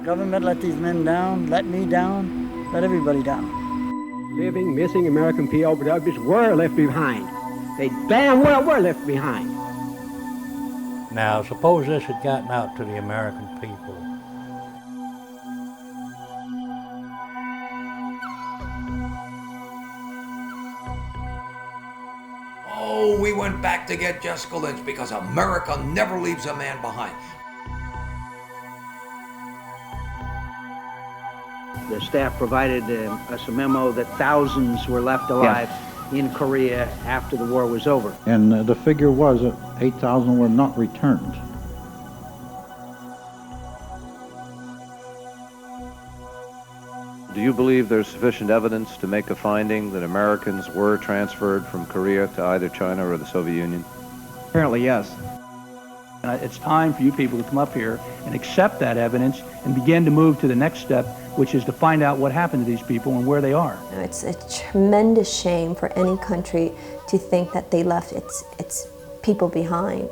Government let these men down, let me down, let everybody down. Living, missing American POWs were left behind. They damn well were left behind. Now, suppose this had gotten out to the American people. Oh, we went back to get Jessica Lynch because America never leaves a man behind. The staff provided us a memo that thousands were left alive in Korea after the war was over. And the figure was that 8,000 were not returned. Do you believe there's sufficient evidence to make a finding that Americans were transferred from Korea to either China or the Soviet Union? Apparently, yes. It's time for you people to come up here and accept that evidence and begin to move to the next step, which is to find out what happened to these people and where they are. It's a tremendous shame for any country to think that they left its people behind.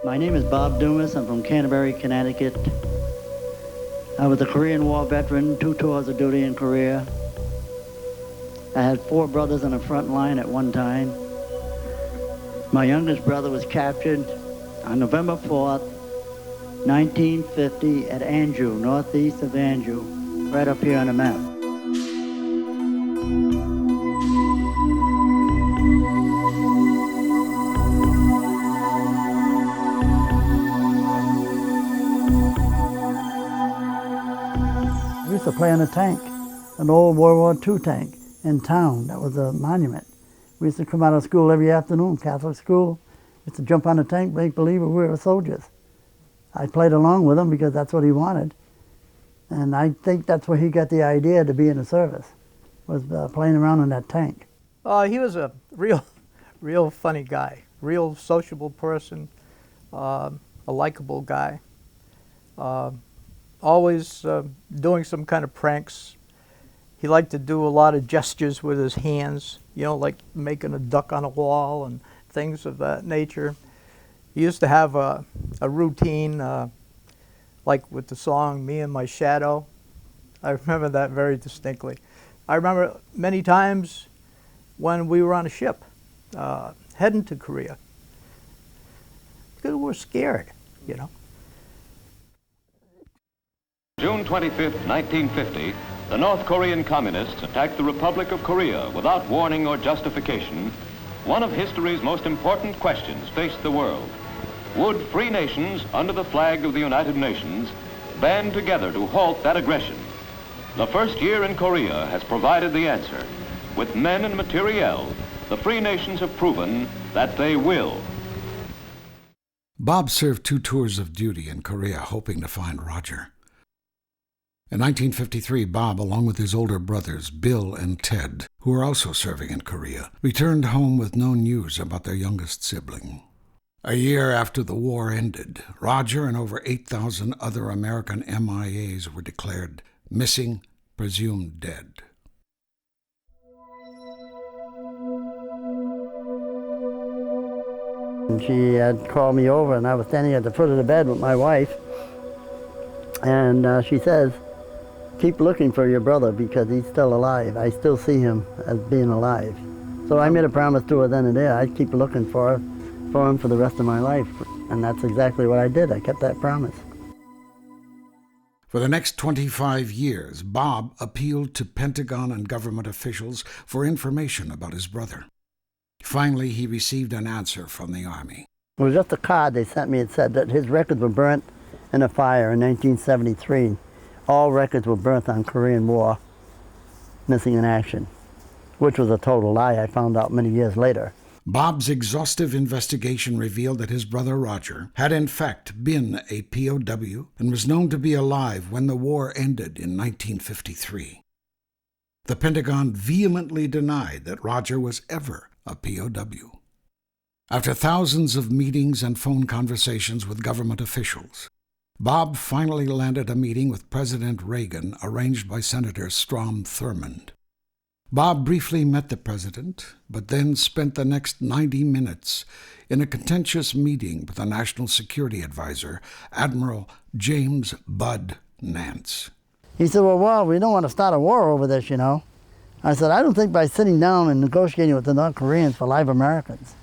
My name is Bob Dumas. I'm from Canterbury, Connecticut. I was a Korean War veteran, 2 tours of duty in Korea. I had 4 brothers on the front line at one time. My youngest brother was captured on November 4th, 1950 at Anju, northeast of Anju, right up here on the map. We used to play on a tank, an old World War II tank in town. That was a monument. We used to come out of school every afternoon, Catholic school. We used to jump on the tank, make believe we were soldiers. I played along with him because that's what he wanted. And I think that's where he got the idea to be in the service, was playing around in that tank. He was a real funny guy, real sociable person, a likable guy. Always doing some kind of pranks. He liked to do a lot of gestures with his hands, you know, like making a duck on a wall and things of that nature. He used to have a routine, like with the song Me and My Shadow. I remember that very distinctly. I remember many times when we were on a ship heading to Korea, because we were scared, you know. June 25th, 1950, the North Korean communists attacked the Republic of Korea without warning or justification. One of history's most important questions faced the world. Would free nations, under the flag of the United Nations, band together to halt that aggression? The first year in Korea has provided the answer. With men and materiel, the free nations have proven that they will. Bob served 2 tours of duty in Korea, hoping to find Roger. In 1953, Bob, along with his older brothers, Bill and Ted, who were also serving in Korea, returned home with no news about their youngest sibling. A year after the war ended, Roger and over 8,000 other American MIAs were declared missing, presumed dead. She had called me over, and I was standing at the foot of the bed with my wife, and she says, "Keep looking for your brother because he's still alive. I still see him as being alive." So I made a promise to her then and there. I'd keep looking for him for the rest of my life. And that's exactly what I did. I kept that promise. For the next 25 years, Bob appealed to Pentagon and government officials for information about his brother. Finally, he received an answer from the Army. It was just a card they sent me. It said that his records were burnt in a fire in 1973. All records were burnt on Korean War, missing in action, which was a total lie. I found out many years later. Bob's exhaustive investigation revealed that his brother Roger had in fact been a POW and was known to be alive when the war ended in 1953. The Pentagon vehemently denied that Roger was ever a POW. After thousands of meetings and phone conversations with government officials, Bob finally landed a meeting with President Reagan arranged by Senator Strom Thurmond. Bob briefly met the president, but then spent the next 90 minutes in a contentious meeting with the National Security Advisor, Admiral James Bud Nance. He said, well, we don't want to start a war over this, you know. I said, I don't think by sitting down and negotiating with the North Koreans for live Americans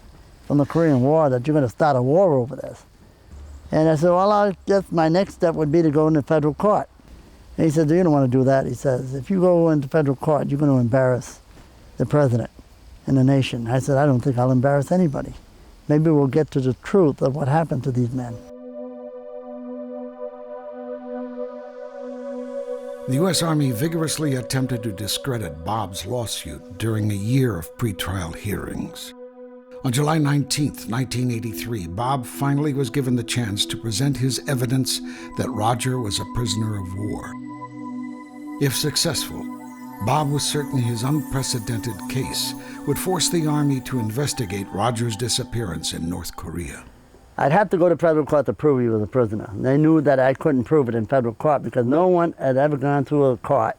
from the Korean War that you're going to start a war over this. And I said, well, I guess my next step would be to go into federal court. And he said, you don't want to do that. He says, if you go into federal court, you're going to embarrass the president and the nation. I said, I don't think I'll embarrass anybody. Maybe we'll get to the truth of what happened to these men. The U.S. Army vigorously attempted to discredit Bob's lawsuit during a year of pretrial hearings. On July 19, 1983, Bob finally was given the chance to present his evidence that Roger was a prisoner of war. If successful, Bob was certain his unprecedented case would force the Army to investigate Roger's disappearance in North Korea. I'd have to go to federal court to prove he was a prisoner. They knew that I couldn't prove it in federal court because no one had ever gone through a court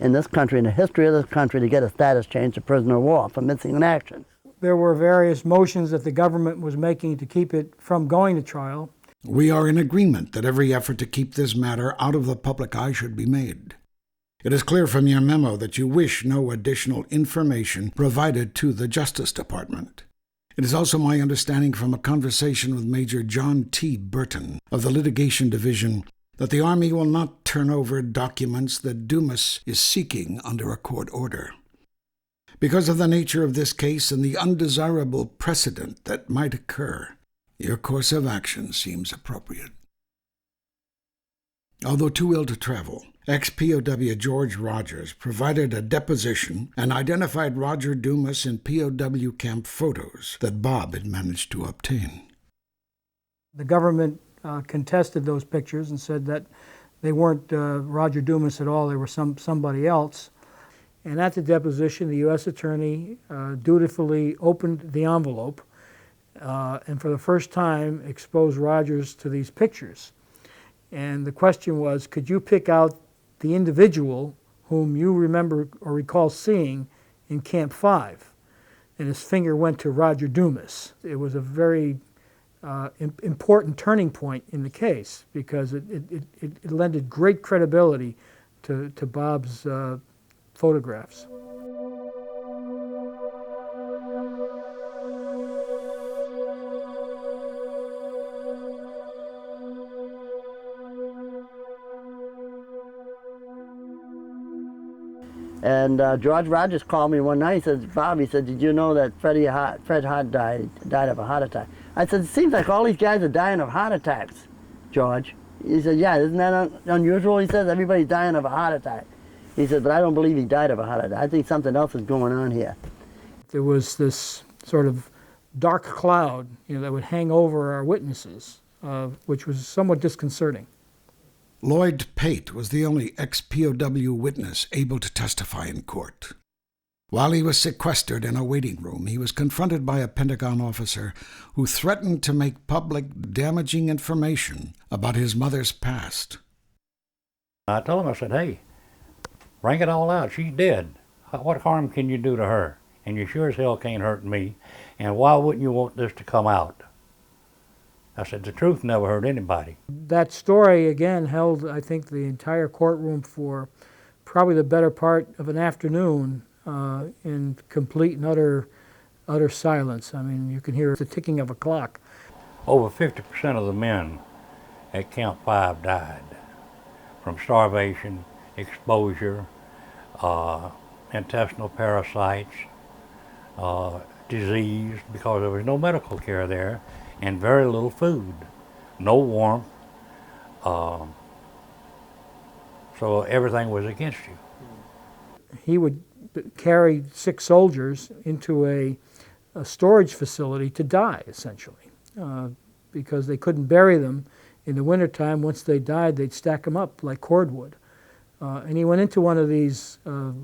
in this country, in the history of this country, to get a status change to prisoner of war for missing in action. There were various motions that the government was making to keep it from going to trial. We are in agreement that every effort to keep this matter out of the public eye should be made. It is clear from your memo that you wish no additional information provided to the Justice Department. It is also my understanding from a conversation with Major John T. Burton of the Litigation Division that the Army will not turn over documents that Dumas is seeking under a court order. Because of the nature of this case and the undesirable precedent that might occur, your course of action seems appropriate. Although too ill to travel, ex-POW George Rogers provided a deposition and identified Roger Dumas in POW camp photos that Bob had managed to obtain. The government contested those pictures and said that they weren't Roger Dumas at all, they were somebody else. And at the deposition, the U.S. Attorney dutifully opened the envelope and for the first time exposed Rogers to these pictures. And the question was, could you pick out the individual whom you remember or recall seeing in Camp 5? And his finger went to Roger Dumas. It was a very important turning point in the case because it lended great credibility to Bob's photographs. And George Rogers called me one night. He said, Bob, he said, did you know that Fred Hart died of a heart attack? I said, it seems like all these guys are dying of heart attacks, George. He said, yeah, isn't that unusual? He says, everybody's dying of a heart attack. He said, but I don't believe he died of a heart attack. I think something else is going on here. There was this sort of dark cloud, that would hang over our witnesses, which was somewhat disconcerting. Lloyd Pate was the only ex-POW witness able to testify in court. While he was sequestered in a waiting room, he was confronted by a Pentagon officer who threatened to make public damaging information about his mother's past. I told him, I said, hey, bring it all out. She's dead. What harm can you do to her? And you sure as hell can't hurt me. And why wouldn't you want this to come out? I said, the truth never hurt anybody. That story, again, held, I think, the entire courtroom for probably the better part of an afternoon in complete and utter silence. I mean, you can hear the ticking of a clock. Over 50% of the men at Camp 5 died from starvation, exposure, intestinal parasites, disease, because there was no medical care there, and very little food, no warmth, so everything was against you. He would carry 6 soldiers into a storage facility to die, essentially, because they couldn't bury them in the wintertime. Once they died, they'd stack them up like cordwood. And he went into one of these,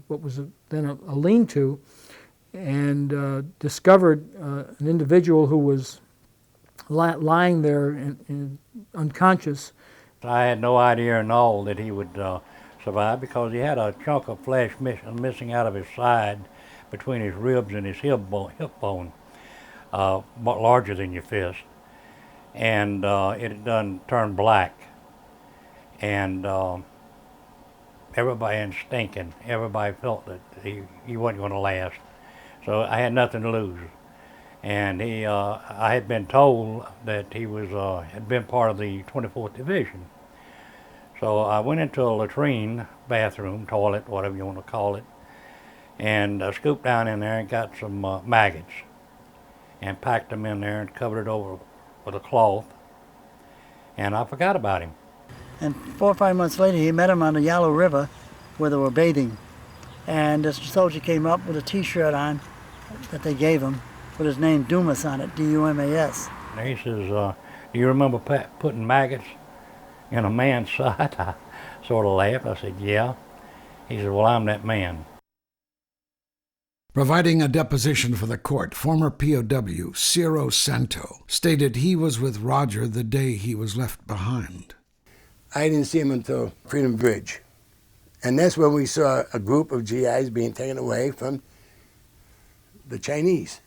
what was then a lean-to, and discovered an individual who was lying there unconscious. I had no idea at all that he would survived because he had a chunk of flesh missing out of his side between his ribs and his hip bone, larger than your fist. And it had done turned black. And everybody, and stinking, everybody felt that he wasn't going to last. So I had nothing to lose. And I had been told that he was had been part of the 24th Division. So I went into a latrine, bathroom, toilet, whatever you want to call it, and scooped down in there and got some maggots and packed them in there and covered it over with a cloth. And I forgot about him. And 4 or 5 months later, he met him on the Yellow River where they were bathing. And this soldier came up with a T-shirt on that they gave him with his name Dumas on it, D-U-M-A-S. And he says, do you remember putting maggots in a man's side? I sort of laughed. I said, yeah. He said, well, I'm that man. Providing a deposition for the court, former POW Ciro Santo stated he was with Roger the day he was left behind. I didn't see him until Freedom Bridge. And that's when we saw a group of GIs being taken away from the Chinese.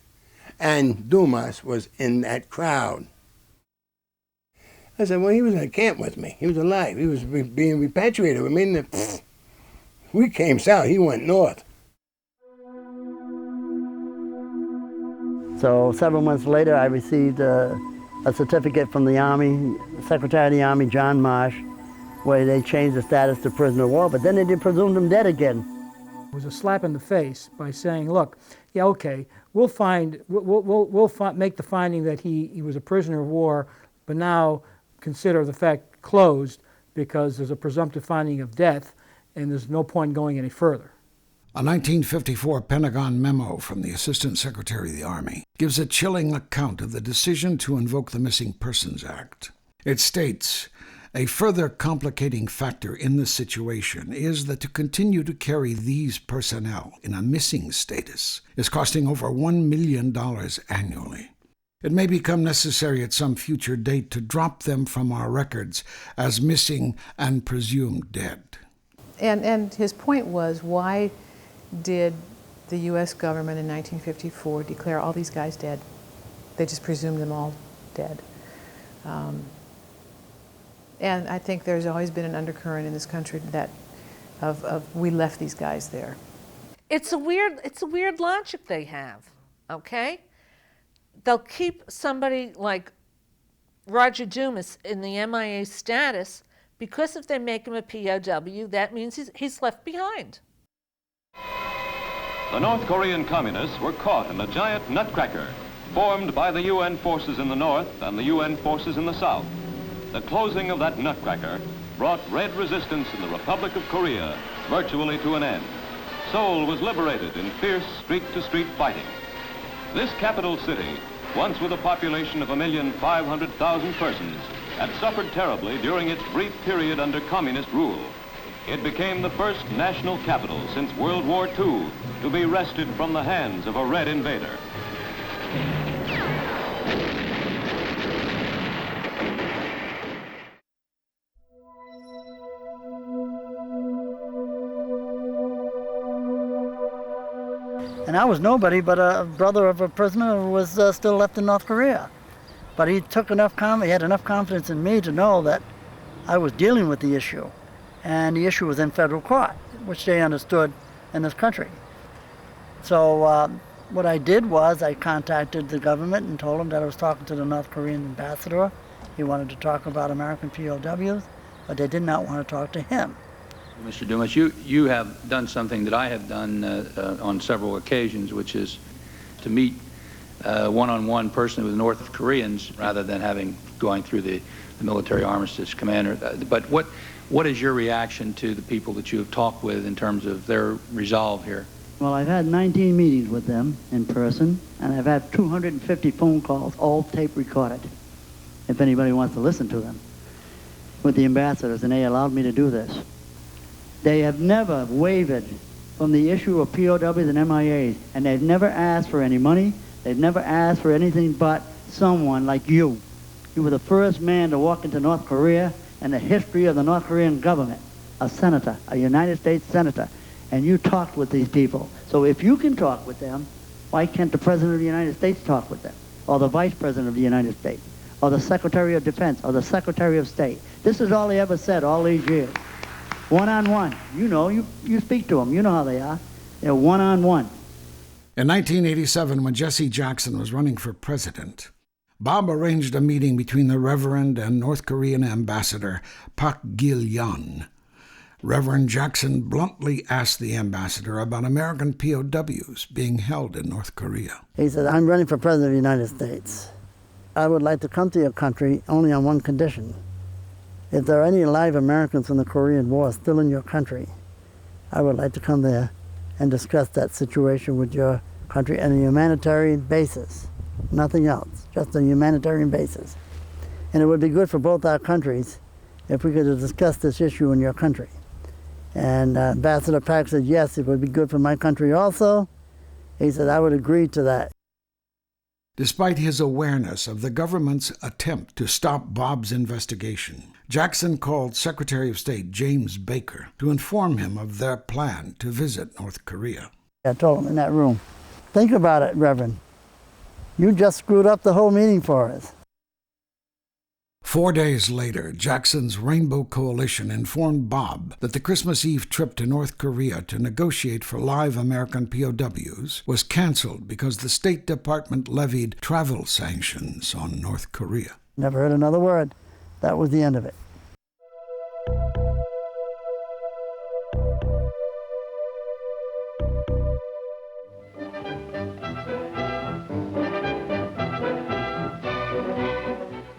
And Dumas was in that crowd. I said, well, he was in a camp with me. He was alive. He was being repatriated. I mean, we came south. He went north. So several months later, I received a certificate from the Army, Secretary of the Army, John Marsh, where they changed the status to prisoner of war, but then they presumed him dead again. It was a slap in the face by saying, look, yeah, okay, we'll make the finding that he was a prisoner of war, but now consider the fact closed because there's a presumptive finding of death and there's no point going any further. A 1954 Pentagon memo from the Assistant Secretary of the Army gives a chilling account of the decision to invoke the Missing Persons Act. It states, a further complicating factor in the situation is that to continue to carry these personnel in a missing status is costing over $1 million annually. It may become necessary at some future date to drop them from our records as missing and presumed dead. And his point was, why did the U.S. government in 1954 declare all these guys dead? They just presumed them all dead. And I think there's always been an undercurrent in this country that of we left these guys there. It's a weird logic they have, okay? They'll keep somebody like Roger Dumas in the MIA status because if they make him a POW, that means he's left behind. The North Korean communists were caught in a giant nutcracker formed by the UN forces in the north and the UN forces in the south. The closing of that nutcracker brought red resistance in the Republic of Korea virtually to an end. Seoul was liberated in fierce street-to-street fighting. This capital city, once with a population of 1,500,000 persons, had suffered terribly during its brief period under communist rule. It became the first national capital since World War II to be wrested from the hands of a red invader. And I was nobody but a brother of a prisoner who was still left in North Korea. But he took enough he had enough confidence in me to know that I was dealing with the issue. And the issue was in federal court, which they understood in this country. So what I did was I contacted the government and told them that I was talking to the North Korean ambassador. He wanted to talk about American POWs, but they did not want to talk to him. Mr. Dumas, you have done something that I have done on several occasions, which is to meet one-on-one personally with North Koreans rather than going through the military armistice commander. But what is your reaction to the people that you have talked with in terms of their resolve here? Well, I've had 19 meetings with them in person, and I've had 250 phone calls, all tape recorded, if anybody wants to listen to them, with the ambassadors, and they allowed me to do this. They have never wavered from the issue of POWs and MIAs, and they've never asked for any money. They've never asked for anything but someone like you. You were the first man to walk into North Korea and the history of the North Korean government a senator, a United States senator, and you talked with these people. So if you can talk with them, why can't the President of the United States talk with them? Or the Vice President of the United States? Or the Secretary of Defense? Or the Secretary of State? This is all he ever said all these years. One-on-one. You know, you speak to them. You know how they are. They're one-on-one. In 1987, when Jesse Jackson was running for president, Bob arranged a meeting between the Reverend and North Korean ambassador Pak Gil-yan. Reverend Jackson bluntly asked the ambassador about American POWs being held in North Korea. He said, I'm running for President of the United States. I would like to come to your country only on one condition. If there are any live Americans in the Korean War still in your country, I would like to come there and discuss that situation with your country on a humanitarian basis. Nothing else, just a humanitarian basis. And it would be good for both our countries if we could discuss this issue in your country. And Ambassador Pak said, yes, it would be good for my country also. He said, I would agree to that. Despite his awareness of the government's attempt to stop Bob's investigation, Jackson called Secretary of State James Baker to inform him of their plan to visit North Korea. I told him in that room, think about it, Reverend. You just screwed up the whole meeting for us. 4 days later, Jackson's Rainbow Coalition informed Bob that the Christmas Eve trip to North Korea to negotiate for live American POWs was canceled because the State Department levied travel sanctions on North Korea. Never heard another word. That was the end of it.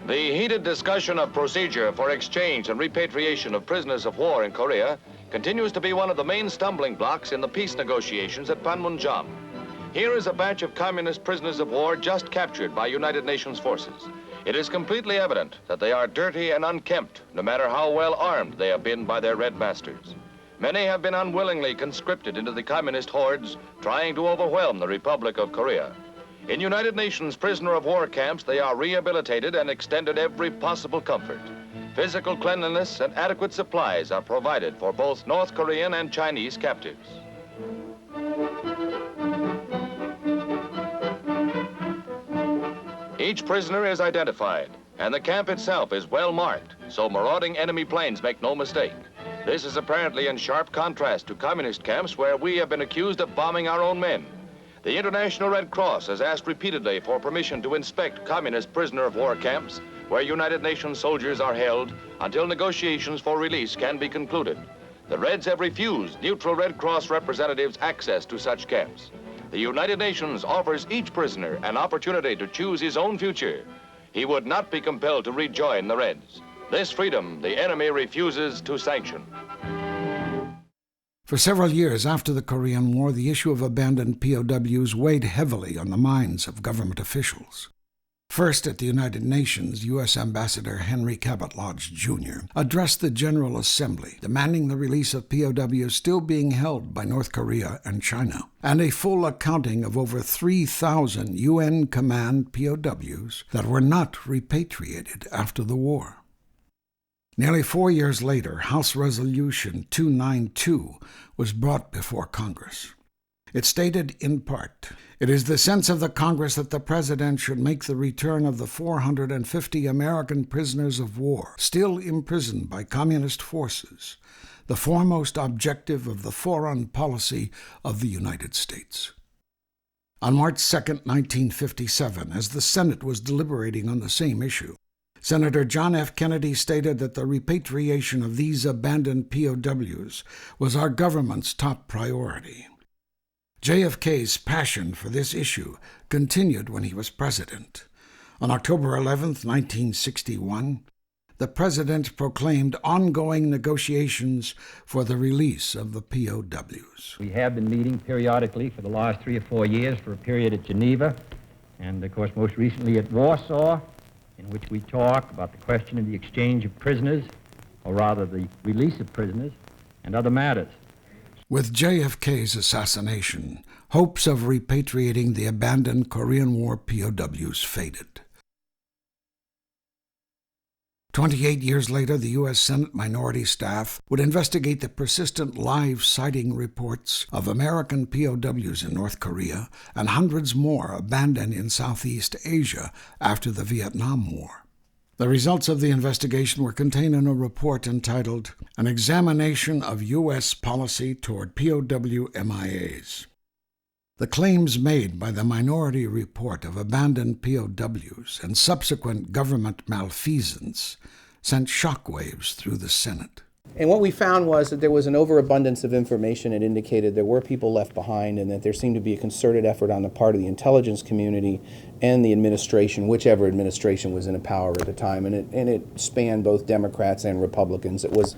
The heated discussion of procedure for exchange and repatriation of prisoners of war in Korea continues to be one of the main stumbling blocks in the peace negotiations at Panmunjom. Here is a batch of communist prisoners of war just captured by United Nations forces. It is completely evident that they are dirty and unkempt, no matter how well armed they have been by their red masters. Many have been unwillingly conscripted into the communist hordes trying to overwhelm the Republic of Korea. In United Nations prisoner of war camps, they are rehabilitated and extended every possible comfort. Physical cleanliness and adequate supplies are provided for both North Korean and Chinese captives. Each prisoner is identified, and the camp itself is well marked, so marauding enemy planes make no mistake. This is apparently in sharp contrast to communist camps where we have been accused of bombing our own men. The International Red Cross has asked repeatedly for permission to inspect communist prisoner of war camps where United Nations soldiers are held until negotiations for release can be concluded. The Reds have refused neutral Red Cross representatives access to such camps. The United Nations offers each prisoner an opportunity to choose his own future. He would not be compelled to rejoin the Reds. This freedom the enemy refuses to sanction. For several years after the Korean War, the issue of abandoned POWs weighed heavily on the minds of government officials. First, at the United Nations, U.S. Ambassador Henry Cabot Lodge, Jr. addressed the General Assembly, demanding the release of POWs still being held by North Korea and China, and a full accounting of over 3,000 UN command POWs that were not repatriated after the war. Nearly 4 years later, House Resolution 292 was brought before Congress. It stated in part, "It is the sense of the Congress that the President should make the return of the 450 American prisoners of war still imprisoned by communist forces the foremost objective of the foreign policy of the United States." On March 2, 1957, as the Senate was deliberating on the same issue, Senator John F. Kennedy stated that the repatriation of these abandoned POWs was our government's top priority. JFK's passion for this issue continued when he was president. On October 11, 1961, the president proclaimed ongoing negotiations for the release of the POWs. We have been meeting periodically for the last 3 or 4 years for a period at Geneva, and of course most recently at Warsaw, in which we talk about the question of the exchange of prisoners, or rather the release of prisoners, and other matters. With JFK's assassination, hopes of repatriating the abandoned Korean War POWs faded. 28 years later, the U.S. Senate minority staff would investigate the persistent live sighting reports of American POWs in North Korea and hundreds more abandoned in Southeast Asia after the Vietnam War. The results of the investigation were contained in a report entitled An Examination of U.S. Policy Toward POW MIAs. The claims made by the minority report of abandoned POWs and subsequent government malfeasance sent shockwaves through the Senate. And what we found was that there was an overabundance of information that indicated there were people left behind and that there seemed to be a concerted effort on the part of the intelligence community and the administration, whichever administration was in power at the time. And it spanned both Democrats and Republicans. It was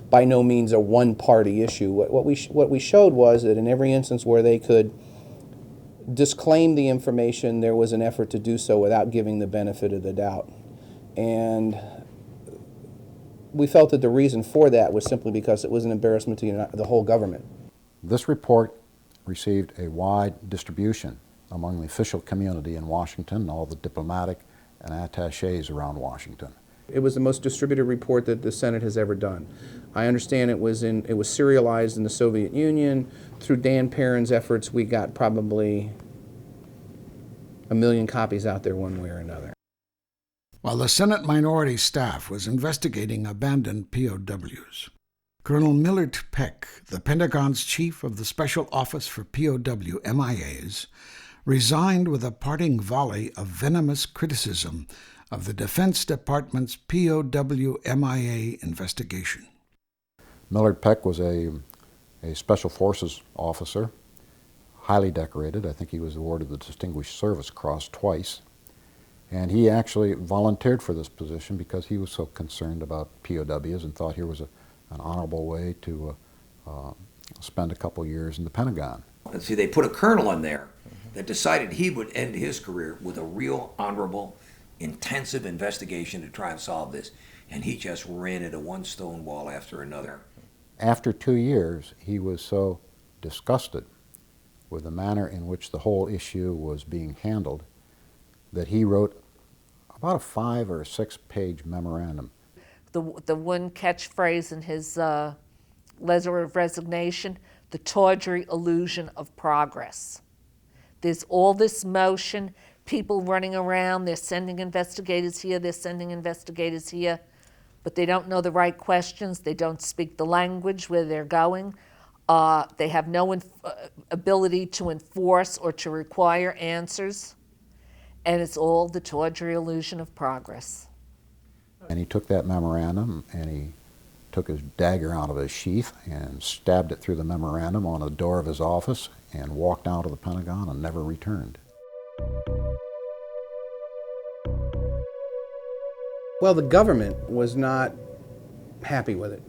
by no means a one-party issue. What we showed was that in every instance where they could disclaim the information, there was an effort to do so without giving the benefit of the doubt. And we felt that the reason for that was simply because it was an embarrassment to the whole government. This report received a wide distribution among the official community in Washington, all the diplomatic and attachés around Washington. It was the most distributed report that the Senate has ever done. I understand it was serialized in the Soviet Union. Through Dan Perrin's efforts, we got probably 1 million copies out there one way or another. While the Senate minority staff was investigating abandoned POWs, Colonel Millard Peck, the Pentagon's chief of the Special Office for POW MIAs, resigned with a parting volley of venomous criticism of the Defense Department's POW MIA investigation. Millard Peck was a Special Forces officer, highly decorated. I think he was awarded the Distinguished Service Cross twice. And he actually volunteered for this position because he was so concerned about POWs and thought here was an honorable way to spend a couple years in the Pentagon. And see, they put a colonel in there that decided he would end his career with a real honorable, intensive investigation to try and solve this. And he just ran into one stone wall after another. After 2 years, he was so disgusted with the manner in which the whole issue was being handled that he wrote about a 5 or 6 page memorandum. The one catchphrase in his letter of resignation, the tawdry illusion of progress. There's all this motion, people running around, they're sending investigators here, they're sending investigators here, but they don't know the right questions, they don't speak the language where they're going, they have no ability to enforce or to require answers. And it's all the tawdry illusion of progress. And he took that memorandum and he took his dagger out of his sheath and stabbed it through the memorandum on the door of his office and walked out of the Pentagon and never returned. Well, the government was not happy with it.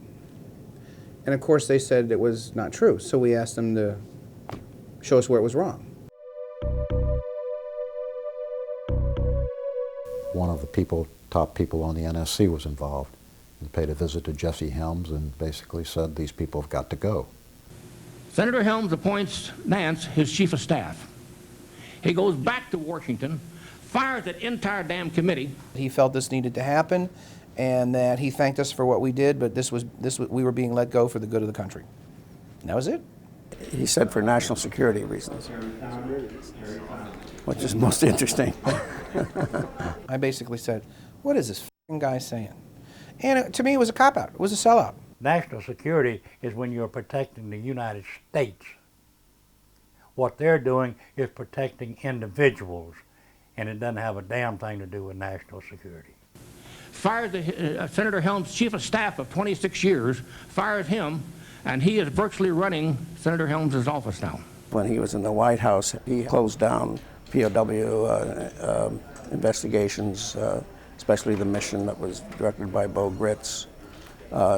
And of course they said it was not true, so we asked them to show us where it was wrong. One of the top people on the NSC was involved and paid a visit to Jesse Helms and basically said these people have got to go. Senator Helms appoints Nance his chief of staff. He goes back to Washington, fires that entire damn committee. He felt this needed to happen and that he thanked us for what we did, but we were being let go for the good of the country. And that was it. He said for national security reasons, which is most interesting. I basically said, what is this f***ing guy saying? And to me, it was a cop-out. It was a sellout. National security is when you're protecting the United States. What they're doing is protecting individuals, and it doesn't have a damn thing to do with national security. Fires Senator Helms' chief of staff of 26 years, fires him, and he is virtually running Senator Helms' office now. When he was in the White House, he closed down POW investigations, especially the mission that was directed by Bo Gritz.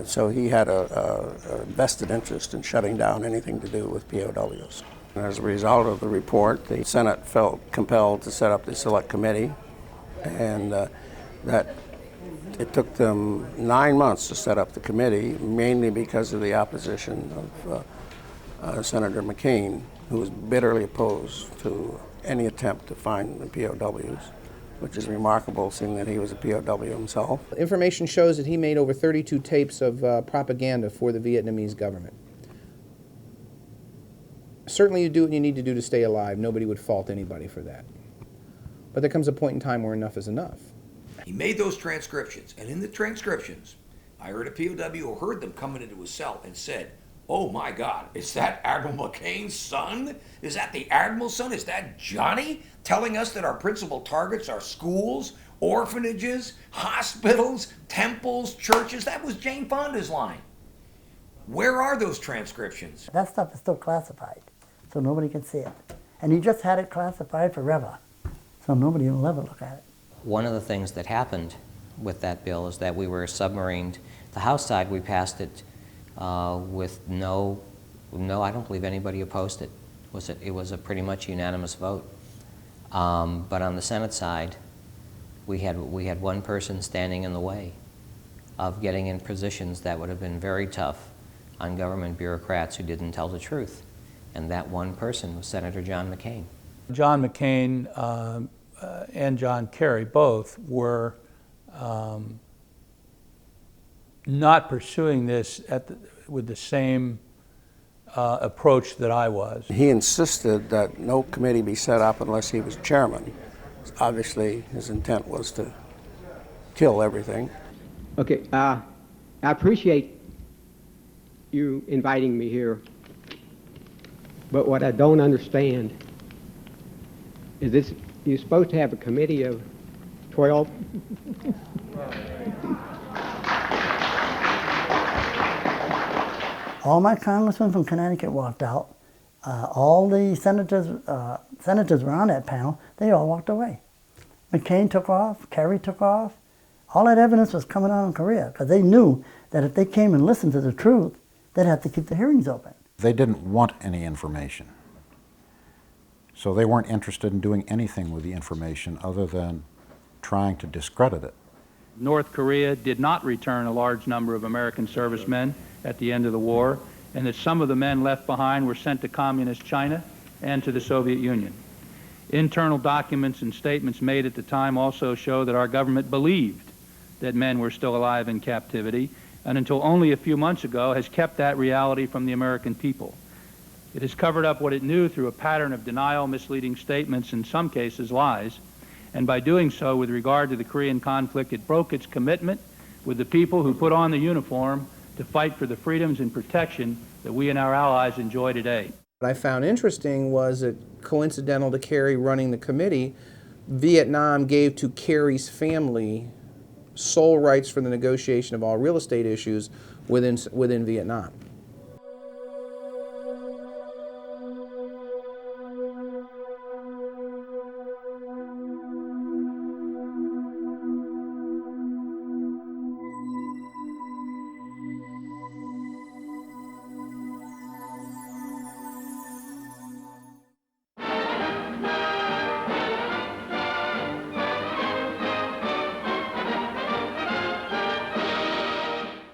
So he had a vested interest in shutting down anything to do with POWs. And as a result of the report, the Senate felt compelled to set up the Select Committee, and that it took them 9 months to set up the committee, mainly because of the opposition of Senator McCain, who was bitterly opposed to any attempt to find the POWs. which is remarkable seeing that he was a POW himself. Information shows that he made over 32 tapes of propaganda for the Vietnamese government. Certainly you do what you need to do to stay alive. Nobody would fault anybody for that. But there comes a point in time where enough is enough. He made those transcriptions, and in the transcriptions, I heard a POW who heard them coming into his cell and said, "Oh my God, is that Admiral McCain's son? Is that the Admiral's son? Is that Johnny telling us that our principal targets are schools, orphanages, hospitals, temples, churches?" That was Jane Fonda's line. Where are those transcriptions? That stuff is still classified, so nobody can see it. And he just had it classified forever, so nobody will ever look at it. One of the things that happened with that bill is that we were submarined. The House side, we passed it with no, I don't believe anybody opposed it. It was a pretty much unanimous vote. But on the Senate side, we had one person standing in the way of getting in positions that would have been very tough on government bureaucrats who didn't tell the truth. And that one person was Senator John McCain. John McCain and John Kerry both were not pursuing this with the same approach that I was. He insisted that no committee be set up unless he was chairman. Obviously, his intent was to kill everything. Okay, I appreciate you inviting me here, but what I don't understand is this: you're supposed to have a committee of 12. All my congressmen from Connecticut walked out. All the senators were on that panel. They all walked away. McCain took off. Kerry took off. All that evidence was coming out in Korea because they knew that if they came and listened to the truth, they'd have to keep the hearings open. They didn't want any information. So they weren't interested in doing anything with the information other than trying to discredit it. North Korea did not return a large number of American servicemen at the end of the war, and that some of the men left behind were sent to communist China and to the Soviet Union. Internal documents and statements made at the time also show that our government believed that men were still alive in captivity, and until only a few months ago has kept that reality from the American people. It has covered up what it knew through a pattern of denial, misleading statements, in some cases lies, and by doing so with regard to the Korean conflict, it broke its commitment with the people who put on the uniform to fight for the freedoms and protection that we and our allies enjoy today. What I found interesting was that, coincidental to Kerry running the committee, Vietnam gave to Kerry's family sole rights for the negotiation of all real estate issues within Vietnam.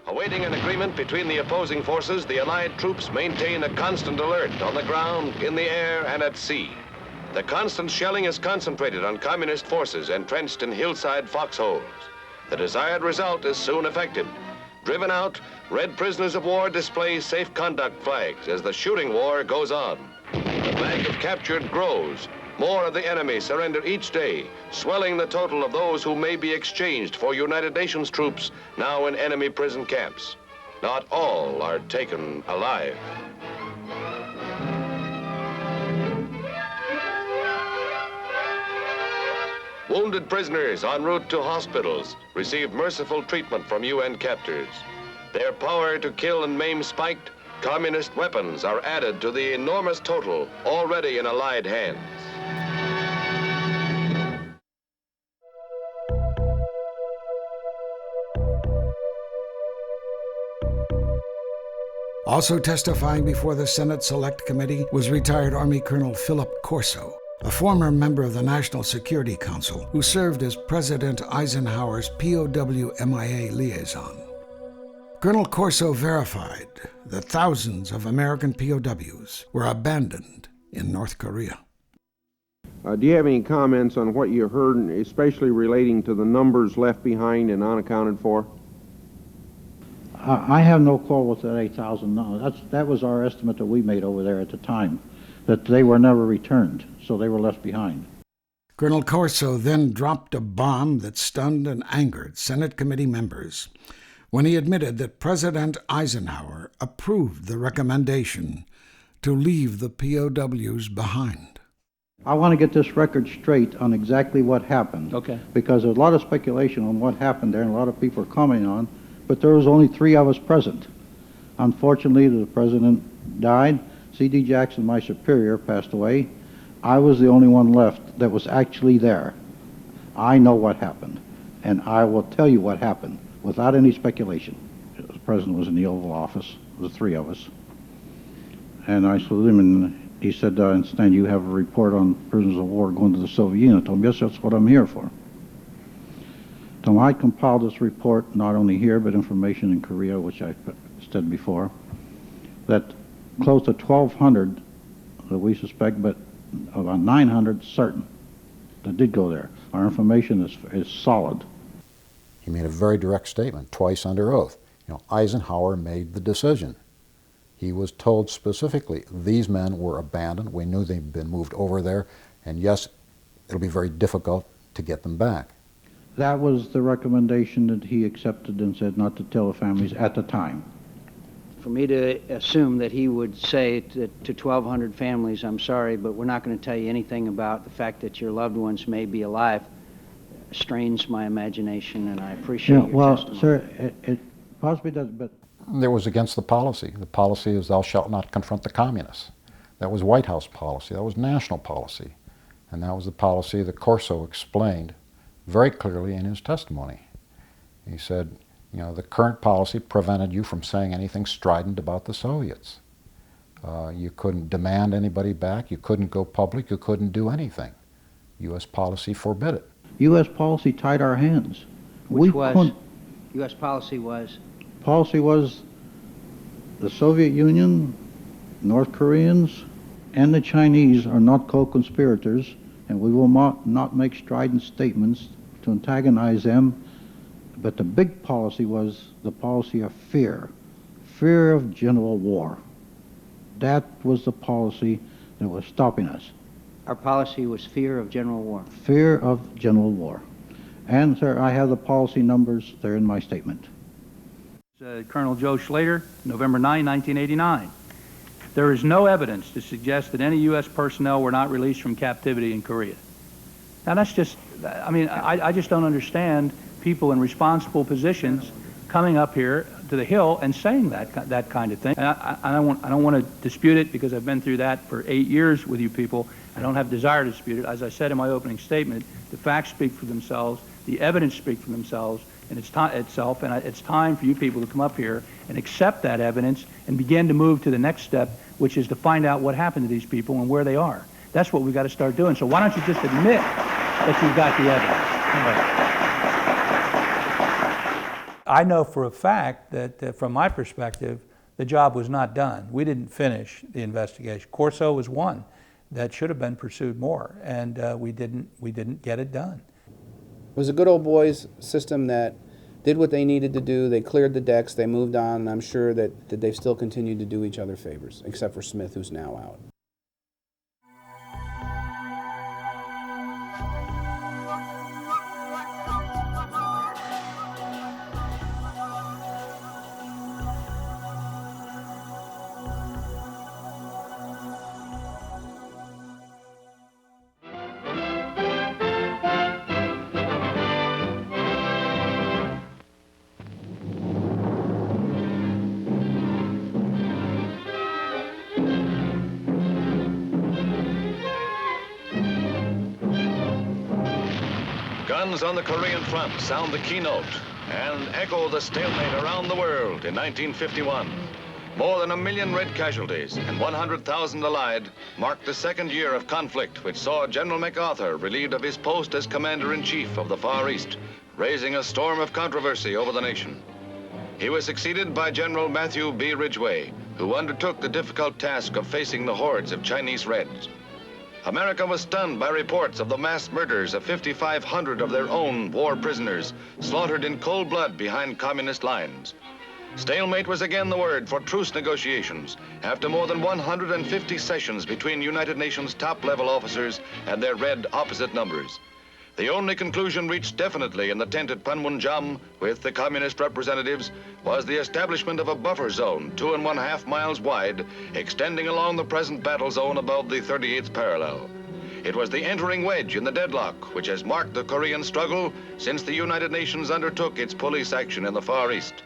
Awaiting an agreement between the opposing forces, the Allied troops maintain a constant alert on the ground, in the air, and at sea. The constant shelling is concentrated on communist forces entrenched in hillside foxholes. The desired result is soon effected. Driven out, red prisoners of war display safe conduct flags as the shooting war goes on. The bag of captured grows. More of the enemy surrender each day, swelling the total of those who may be exchanged for United Nations troops now in enemy prison camps. Not all are taken alive. Wounded prisoners en route to hospitals receive merciful treatment from UN captors. Their power to kill and maim spiked, communist weapons are added to the enormous total already in Allied hands. Also testifying before the Senate Select Committee was retired Army Colonel Philip Corso, a former member of the National Security Council who served as President Eisenhower's POW MIA liaison. Colonel Corso verified that thousands of American POWs were abandoned in North Korea. Do you have any comments on what you heard, especially relating to the numbers left behind and unaccounted for? I have no quarrel with that 8,000. No, that was our estimate that we made over there at the time, that they were never returned, so they were left behind. Colonel Corso then dropped a bomb that stunned and angered Senate committee members when he admitted that President Eisenhower approved the recommendation to leave the POWs behind. I want to get this record straight on exactly what happened. Okay. Because there's a lot of speculation on what happened there, and a lot of people are commenting on, but there was only 3 of us present. Unfortunately, the president died. C.D. Jackson, my superior, passed away. I was the only one left that was actually there. I know what happened, and I will tell you what happened without any speculation. The president was in the Oval Office, the 3 of us. And I saluted him, and he said, I understand you have a report on prisoners of war going to the Soviet Union. I told him, yes, that's what I'm here for. So I compiled this report, not only here, but information in Korea, which I said before, that close to 1,200 that we suspect, but about 900 certain that did go there. Our information is solid. He made a very direct statement, twice under oath. Eisenhower made the decision. He was told specifically, these men were abandoned. We knew they'd been moved over there, and yes, it'll be very difficult to get them back. That was the recommendation that he accepted and said not to tell the families at the time. For me to assume that he would say to 1,200 families, I'm sorry, but we're not going to tell you anything about the fact that your loved ones may be alive, strains my imagination, and I appreciate your testimony. Sir, it possibly does, but... It was against the policy. The policy is thou shalt not confront the communists. That was White House policy. That was national policy. And that was the policy that Corso explained very clearly in his testimony. He said, the current policy prevented you from saying anything strident about the Soviets. You couldn't demand anybody back. You couldn't go public. You couldn't do anything. U.S. policy forbid it. U.S. policy tied our hands. U.S. policy was? Policy was the Soviet Union, North Koreans, and the Chinese are not co-conspirators, and we will not make strident statements to antagonize them. But the big policy was the policy of fear of general war. That was the policy that was stopping us. Our policy was fear of general war. Fear of general war. And, sir, I have the policy numbers. They're in my statement. Colonel Joe Schlater, November 9, 1989. There is no evidence to suggest that any U.S. personnel were not released from captivity in Korea. Now that's just, I just don't understand people in responsible positions coming up here to the Hill and saying that kind of thing. And I don't want to dispute it because I've been through that for 8 years with you people. I don't have desire to dispute it. As I said in my opening statement, the facts speak for themselves, the evidence speaks for themselves, and it's time for you people to come up here and accept that evidence and begin to move to the next step, which is to find out what happened to these people and where they are. That's what we've got to start doing. So why don't you just admit that you've got the evidence? I know for a fact that from my perspective, the job was not done. We didn't finish the investigation. Corso was one that should have been pursued more, and we didn't get it done. It was a good old boys system that did what they needed to do. They cleared the decks. They moved on. And I'm sure that they've still continued to do each other favors, except for Smith, who's now out. Guns on the Korean front sound the keynote and echo the stalemate around the world in 1951. More than 1 million red casualties and 100,000 allied marked the second year of conflict, which saw General MacArthur relieved of his post as Commander-in-Chief of the Far East, raising a storm of controversy over the nation. He was succeeded by General Matthew B. Ridgway, who undertook the difficult task of facing the hordes of Chinese Reds. America was stunned by reports of the mass murders of 5,500 of their own war prisoners, slaughtered in cold blood behind communist lines. Stalemate was again the word for truce negotiations after more than 150 sessions between United Nations top-level officers and their red opposite numbers. The only conclusion reached definitely in the tent at Panmunjom with the communist representatives was the establishment of a buffer zone 2.5 miles wide, extending along the present battle zone above the 38th parallel. It was the entering wedge in the deadlock which has marked the Korean struggle since the United Nations undertook its police action in the Far East.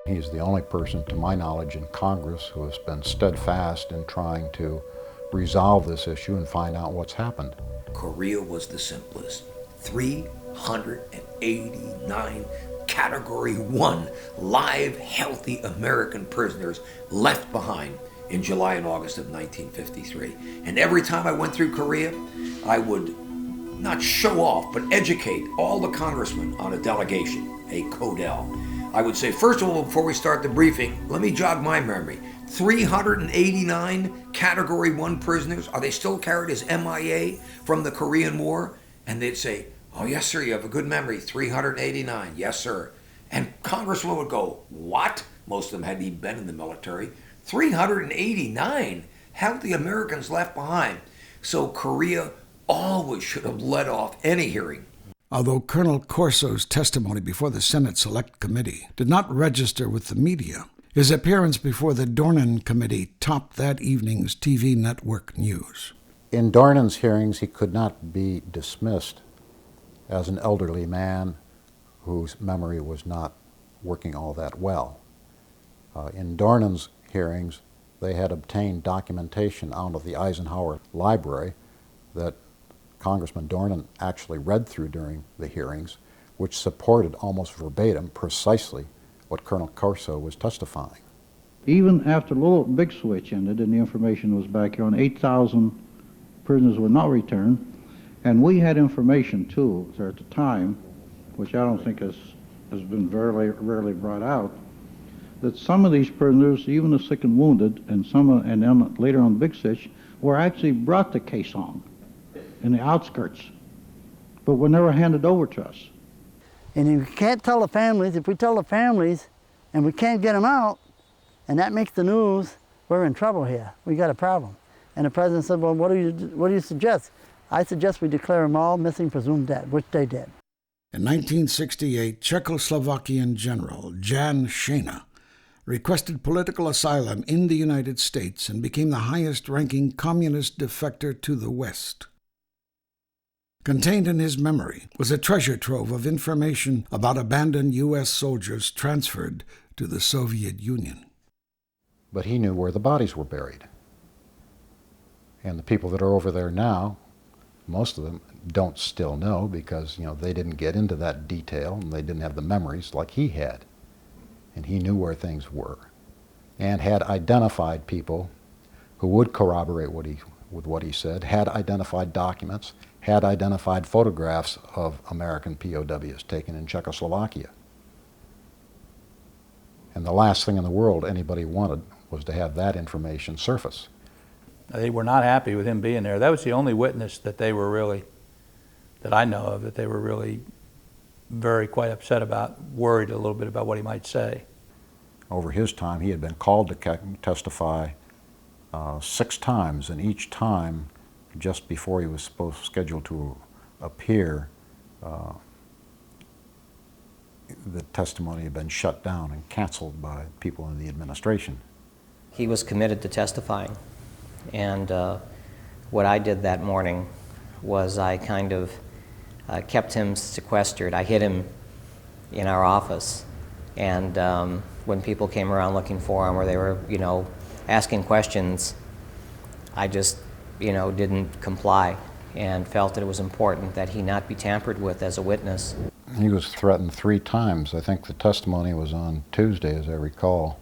He's the only person, to my knowledge, in Congress who has been steadfast in trying to resolve this issue and find out what's happened. Korea was the simplest. 389 Category 1 live, healthy American prisoners left behind in July and August of 1953. And every time I went through Korea, I would not show off, but educate all the congressmen on a delegation, a CODEL. I would say, first of all, before we start the briefing, let me jog my memory. 389 Category 1 prisoners, are they still carried as MIA from the Korean War? And they'd say, oh, yes, sir, you have a good memory, 389, yes, sir. And congressmen would go, what? Most of them hadn't even been in the military. 389 healthy Americans left behind. So Korea always should have let off any hearing. Although Colonel Corso's testimony before the Senate Select Committee did not register with the media, his appearance before the Dornan Committee topped that evening's TV network news. In Dornan's hearings, he could not be dismissed as an elderly man whose memory was not working all that well. In Dornan's hearings, they had obtained documentation out of the Eisenhower Library that Congressman Dornan actually read through during the hearings, which supported almost verbatim precisely what Colonel Corso was testifying. Even after the little big switch ended and the information was back here on 8,000 prisoners were not returned, and we had information too at the time, which I don't think has been very rarely brought out, that some of these prisoners, even the sick and wounded, and then later on big switch, were actually brought to Kaesong in the outskirts, but were never handed over to us. And you can't tell the families, if we tell the families and we can't get them out, and that makes the news, we're in trouble here. We got a problem. And the president said, well, what do you suggest? I suggest we declare them all missing, presumed dead, which they did. In 1968, Czechoslovakian General Jan Šejna requested political asylum in the United States and became the highest-ranking communist defector to the West. Contained in his memory was a treasure trove of information about abandoned U.S. soldiers transferred to the Soviet Union. But he knew where the bodies were buried. And the people that are over there now, most of them don't still know because, they didn't get into that detail and they didn't have the memories like he had. And he knew where things were and had identified people who would corroborate with what he said, had identified documents, had identified photographs of American POWs taken in Czechoslovakia. And the last thing in the world anybody wanted was to have that information surface. They were not happy with him being there. That was the only witness that they were really, that I know of, that they were really quite upset about, worried a little bit about what he might say. Over his time, he had been called to testify 6 times, and each time, just before he was scheduled to appear, the testimony had been shut down and canceled by people in the administration. He was committed to testifying, and what I did that morning was I kind of kept him sequestered. I hid him in our office, and when people came around looking for him or they were, asking questions, I just, didn't comply and felt that it was important that he not be tampered with as a witness. He was threatened 3 times. I think the testimony was on Tuesday, as I recall.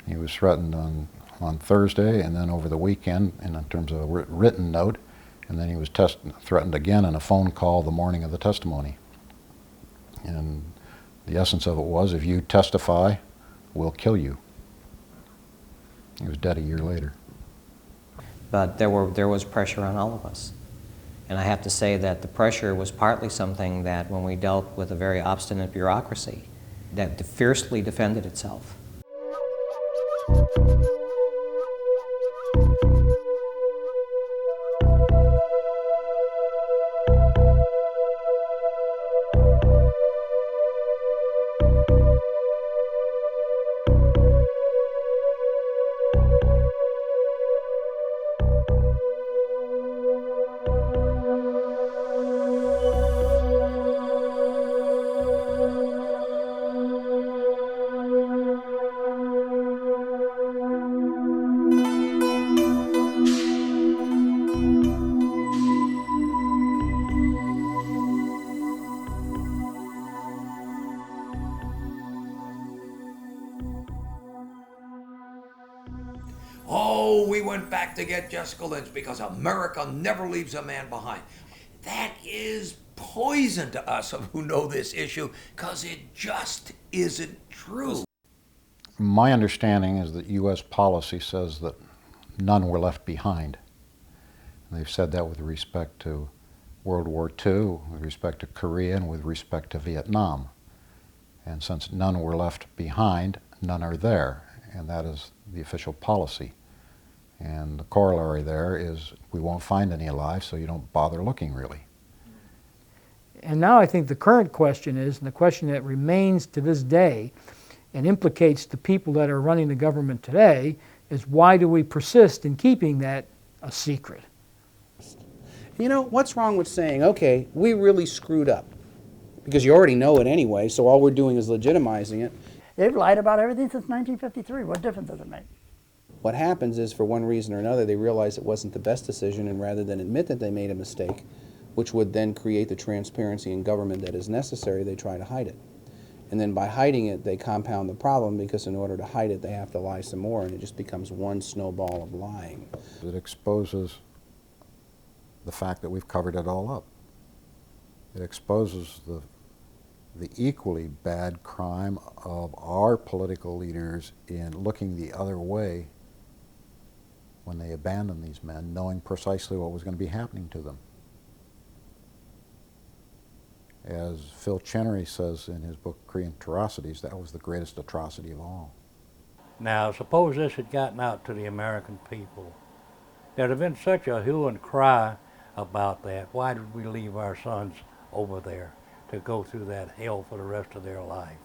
He was threatened on Thursday and then over the weekend in terms of a written note, and then he was threatened again in a phone call the morning of the testimony. And The essence of it was, if you testify, we'll kill you. He was dead a year later. But there was pressure on all of us. And I have to say that the pressure was partly something that when we dealt with a very obstinate bureaucracy that fiercely defended itself. Oh, we went back to get Jessica Lynch because America never leaves a man behind. That is poison to us who know this issue, because it just isn't true. My understanding is that U.S. policy says that none were left behind. And they've said that with respect to World War II, with respect to Korea, and with respect to Vietnam. And since none were left behind, none are there. And that is the official policy. And the corollary there is we won't find any alive, so you don't bother looking, really. And now I think the current question is, and the question that remains to this day and implicates the people that are running the government today, is why do we persist in keeping that a secret? You know, what's wrong with saying, okay, we really screwed up? Because you already know it anyway, so all we're doing is legitimizing it. They've lied about everything since 1953. What difference does it make? What happens is, for one reason or another, they realize it wasn't the best decision, and rather than admit that they made a mistake, which would then create the transparency in government that is necessary, they try to hide it. And then by hiding it, they compound the problem, because in order to hide it, they have to lie some more, and it just becomes one snowball of lying. It exposes the fact that we've covered it all up. It exposes the equally bad crime of our political leaders in looking the other way when they abandoned these men, knowing precisely what was going to be happening to them. As Phil Chenery says in his book, Korean Atrocities, that was the greatest atrocity of all. Now, suppose this had gotten out to the American people. There'd have been such a hue and cry about that. Why did we leave our sons over there to go through that hell for the rest of their life?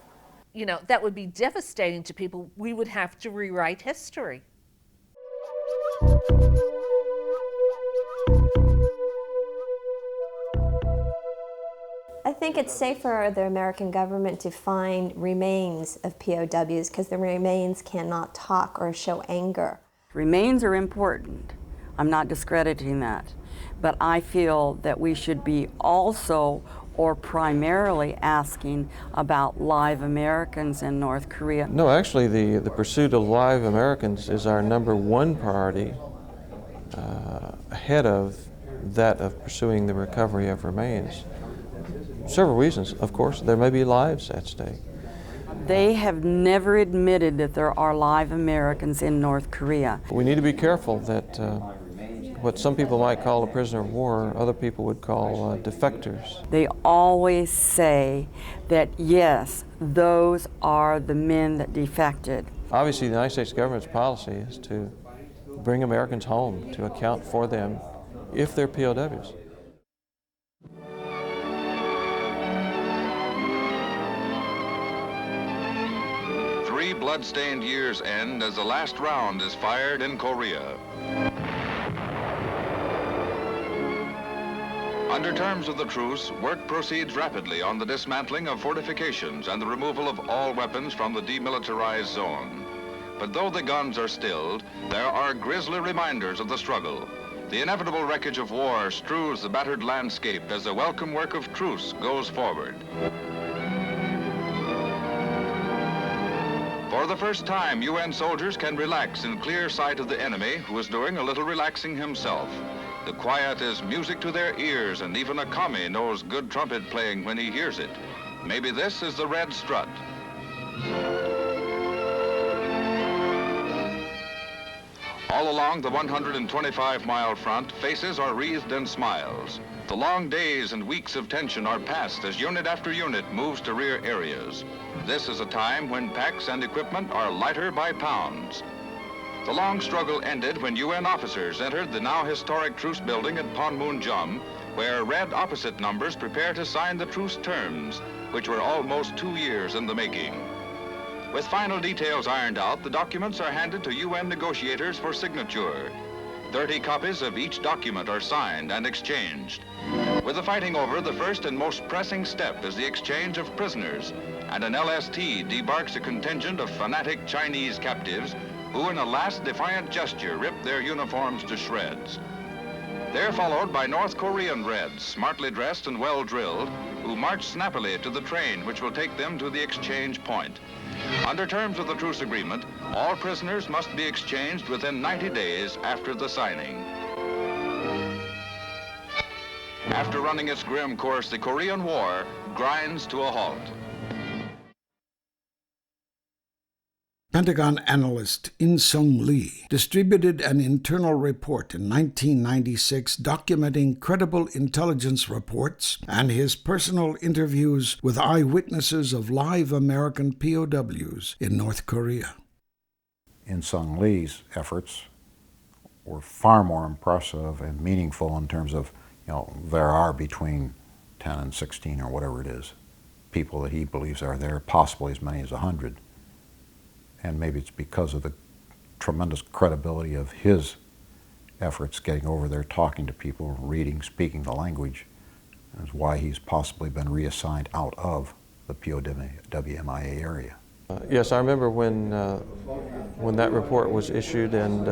You know, that would be devastating to people. We would have to rewrite history. I think it's safe for the American government to find remains of POWs because the remains cannot talk or show anger. Remains are important. I'm not discrediting that. But I feel that we should be also or primarily asking about live Americans in North Korea. No, actually the pursuit of live Americans is our #1 priority, ahead of that of pursuing the recovery of remains. Several reasons, of course. There may be lives at stake. They have never admitted that there are live Americans in North Korea. We need to be careful that what some people might call a prisoner of war, other people would call defectors. They always say that, yes, those are the men that defected. Obviously, the United States government's policy is to bring Americans home, to account for them if they're POWs. Three blood-stained years end as the last round is fired in Korea. Under terms of the truce, work proceeds rapidly on the dismantling of fortifications and the removal of all weapons from the demilitarized zone. But though the guns are stilled, there are grisly reminders of the struggle. The inevitable wreckage of war strews the battered landscape as the welcome work of truce goes forward. For the first time, UN soldiers can relax in clear sight of the enemy, who is doing a little relaxing himself. The quiet is music to their ears, and even a commie knows good trumpet playing when he hears it. Maybe this is the red strut. All along the 125-mile front, faces are wreathed in smiles. The long days and weeks of tension are past as unit after unit moves to rear areas. This is a time when packs and equipment are lighter by pounds. The long struggle ended when UN officers entered the now historic truce building at Panmunjom, where red opposite numbers prepare to sign the truce terms, which were almost 2 years in the making. With final details ironed out, the documents are handed to UN negotiators for signature. 30 copies of each document are signed and exchanged. With the fighting over, the first and most pressing step is the exchange of prisoners, and an LST debarks a contingent of fanatic Chinese captives who, in a last defiant gesture, rip their uniforms to shreds. They're followed by North Korean Reds, smartly dressed and well-drilled, who march snappily to the train which will take them to the exchange point. Under terms of the truce agreement, all prisoners must be exchanged within 90 days after the signing. After running its grim course, the Korean War grinds to a halt. Pentagon analyst In-sung Lee distributed an internal report in 1996 documenting credible intelligence reports and his personal interviews with eyewitnesses of live American POWs in North Korea. In-sung Lee's efforts were far more impressive and meaningful in terms of, there are between 10 and 16 or whatever it is, people that he believes are there, possibly as many as 100. And maybe it's because of the tremendous credibility of his efforts getting over there, talking to people, reading, speaking the language, is why he's possibly been reassigned out of the POW-MIA area. Yes, I remember when that report was issued, and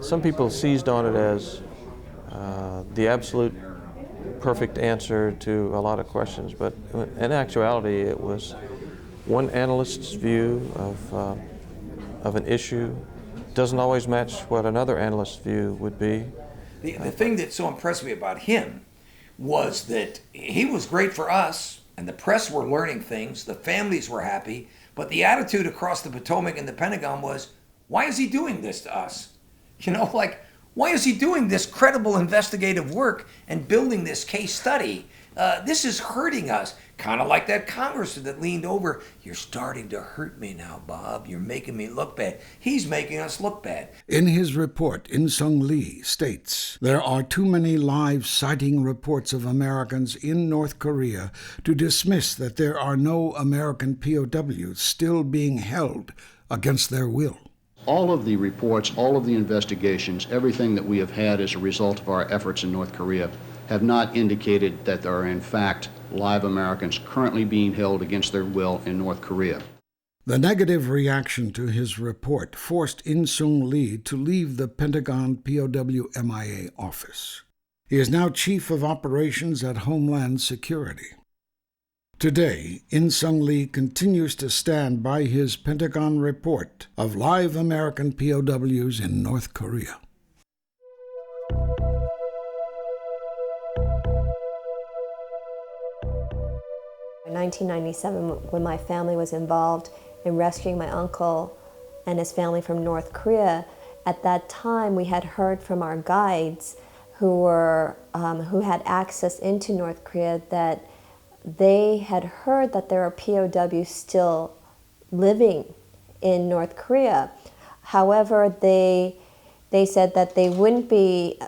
some people seized on it as the absolute perfect answer to a lot of questions, but in actuality it was one analyst's view of an issue doesn't always match what another analyst's view would be. The thing that so impressed me about him was that he was great for us, and the press were learning things, the families were happy, but the attitude across the Potomac and the Pentagon was, why is he doing this to us? Why is he doing this credible investigative work and building this case study? This is hurting us. Kind of like that congressman that leaned over. You're starting to hurt me now, Bob. You're making me look bad. He's making us look bad. In his report, In-sung Lee states, there are too many live sighting reports of Americans in North Korea to dismiss that there are no American POWs still being held against their will. All of the reports, all of the investigations, everything that we have had as a result of our efforts in North Korea have not indicated that there are in fact live Americans currently being held against their will in North Korea. The negative reaction to his report forced In-sung Lee to leave the Pentagon POW-MIA office. He is now Chief of Operations at Homeland Security. Today, In-sung Lee continues to stand by his Pentagon report of live American POWs in North Korea. In 1997, when my family was involved in rescuing my uncle and his family from North Korea, at that time we had heard from our guides who had access into North Korea that they had heard that there are POWs still living in North Korea. However, they said that they wouldn't be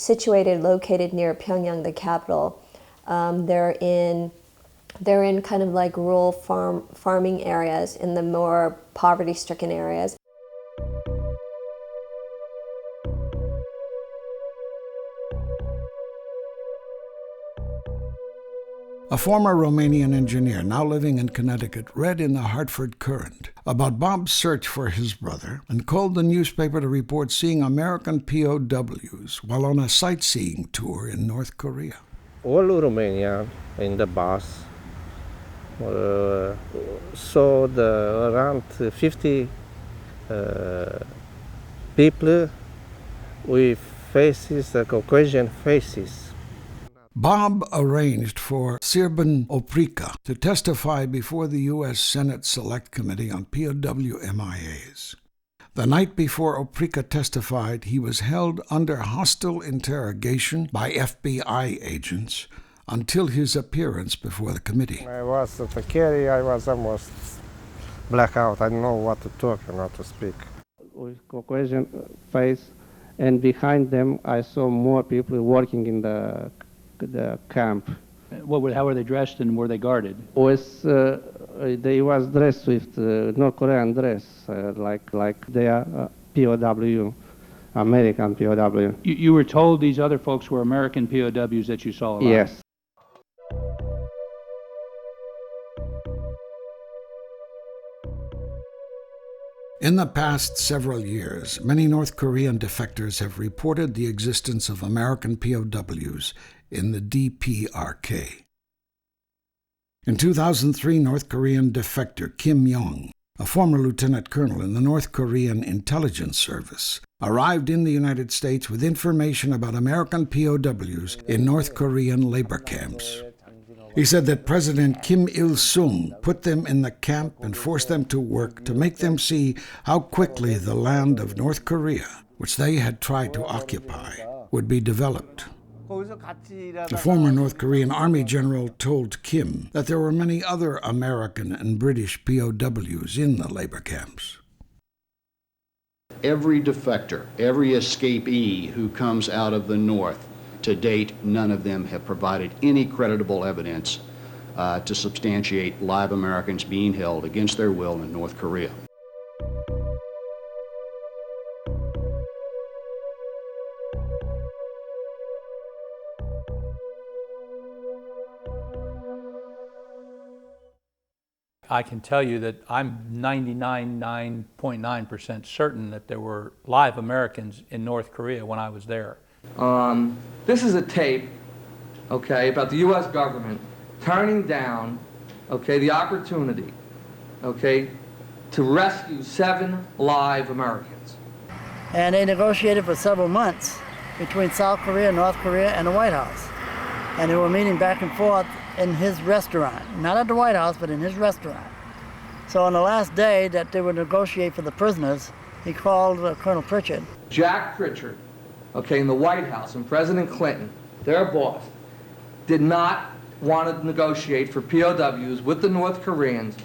located near Pyongyang, the capital. They're in kind of like rural farming areas, in the more poverty-stricken areas. A former Romanian engineer now living in Connecticut read in the Hartford Courant about Bob's search for his brother and called the newspaper to report seeing American POWs while on a sightseeing tour in North Korea. All Romania in the bus saw around 50 people with faces, Caucasian faces. Bob arranged for Serban Oprika to testify before the U.S. Senate Select Committee on POW MIAs. The night before Oprika testified, he was held under hostile interrogation by FBI agents until his appearance before the committee. I was at the Kerry, I was almost blackout. I didn't know what to talk and what to speak. With Caucasian face, and behind them I saw more people working in the camp. How were they dressed and were they guarded? They was dressed with North Korean dress, like they are POW, American POW. You were told these other folks were American POWs that you saw alive? Yes. In the past several years, many North Korean defectors have reported the existence of American POWs in the DPRK. In 2003, North Korean defector Kim Yong, a former lieutenant colonel in the North Korean intelligence service, arrived in the United States with information about American POWs in North Korean labor camps. He said that President Kim Il-sung put them in the camp and forced them to work to make them see how quickly the land of North Korea, which they had tried to occupy, would be developed. The former North Korean Army general told Kim that there were many other American and British POWs in the labor camps. Every defector, every escapee who comes out of the North, to date, none of them have provided any creditable evidence to substantiate live Americans being held against their will in North Korea. I can tell you that I'm 99.9% certain that there were live Americans in North Korea when I was there. This is a tape, okay, about the U.S. government turning down, okay, the opportunity, okay, to rescue 7 live Americans. And they negotiated for several months between South Korea, North Korea, and the White House. And they were meeting back and forth in his restaurant, not at the White House, but in his restaurant. So on the last day that they would negotiate for the prisoners, he called Colonel Pritchard. Jack Pritchard, okay, in the White House, and President Clinton, their boss, did not want to negotiate for POWs with the North Koreans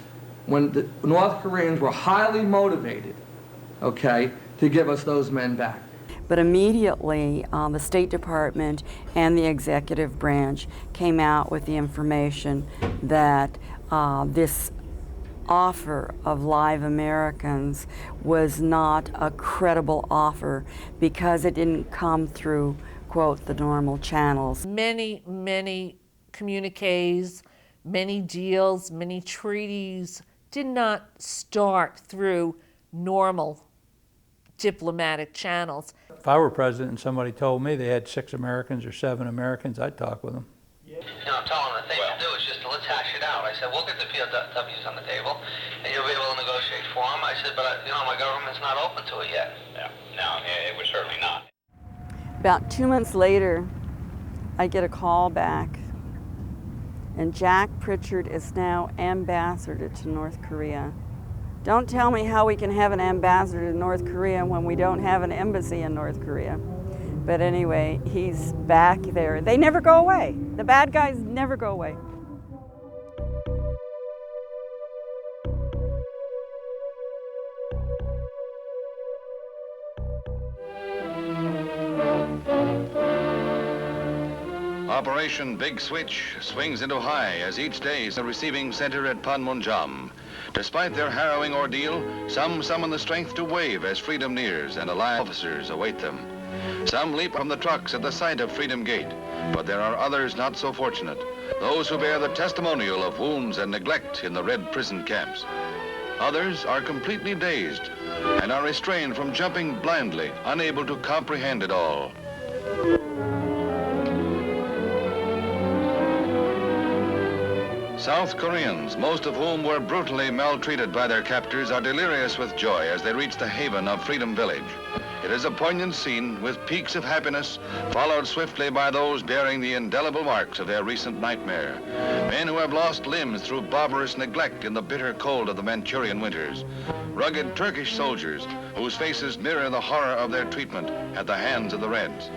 when the North Koreans were highly motivated, okay, to give us those men back. But immediately, the State Department and the executive branch came out with the information that this offer of live Americans was not a credible offer because it didn't come through, quote, the normal channels. Many communiques, many deals, many treaties did not start through normal diplomatic channels. If I were president and somebody told me they had 6 Americans or 7 Americans, I'd talk with them. You know, I'm telling them the thing to do is just to let's hash it out. I said, we'll get the POWs on the table, and you'll be able to negotiate for them. I said, but, you know, my government's not open to it yet. Yeah, no, it was certainly not. About 2 months later, I get a call back, and Jack Pritchard is now ambassador to North Korea. Don't tell me how we can have an ambassador to North Korea when we don't have an embassy in North Korea. But anyway, he's back there. They never go away. The bad guys never go away. Operation Big Switch swings into high as each day is a receiving center at Panmunjom. Despite their harrowing ordeal, some summon the strength to wave as freedom nears and allied officers await them. Some leap from the trucks at the sight of Freedom Gate, but there are others not so fortunate, those who bear the testimonial of wounds and neglect in the red prison camps. Others are completely dazed and are restrained from jumping blindly, unable to comprehend it all. South Koreans, most of whom were brutally maltreated by their captors, are delirious with joy as they reach the haven of Freedom Village. It is a poignant scene with peaks of happiness followed swiftly by those bearing the indelible marks of their recent nightmare. Men who have lost limbs through barbarous neglect in the bitter cold of the Manchurian winters. Rugged Turkish soldiers whose faces mirror the horror of their treatment at the hands of the Reds.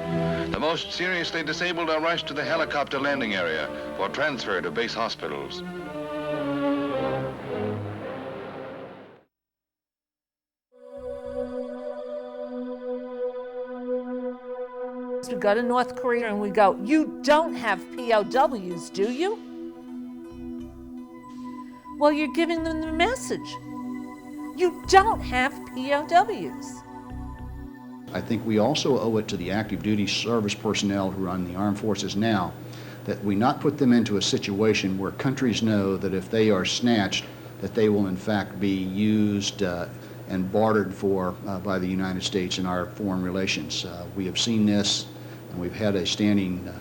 The most seriously disabled are rushed to the helicopter landing area for transfer to base hospitals. We go to North Korea and we go, you don't have POWs, do you? Well, you're giving them the message. You don't have POWs. I think we also owe it to the active duty service personnel who are on the armed forces now that we not put them into a situation where countries know that if they are snatched, that they will in fact be used and bartered for by the United States in our foreign relations. We have seen this, and we've had a standing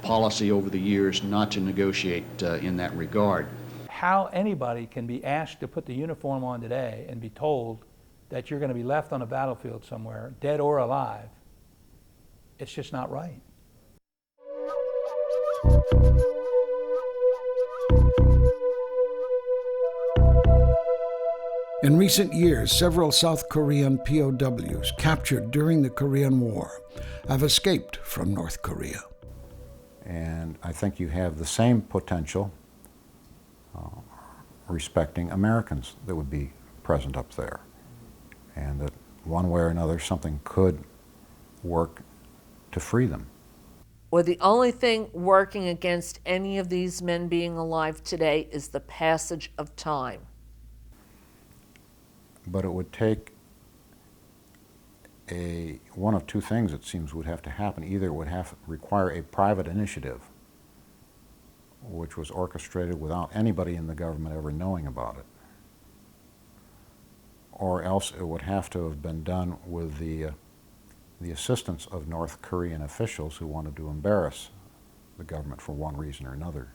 policy over the years not to negotiate in that regard. How anybody can be asked to put the uniform on today and be told that you're going to be left on a battlefield somewhere, dead or alive, it's just not right. In recent years, several South Korean POWs captured during the Korean War have escaped from North Korea. And I think you have the same potential respecting Americans that would be present up there. And that one way or another, something could work to free them. Or the only thing working against any of these men being alive today is the passage of time. But it would take one of two things, it seems, would have to happen. Either it would require a private initiative, which was orchestrated without anybody in the government ever knowing about it, or else it would have to have been done with the assistance of North Korean officials who wanted to embarrass the government for one reason or another.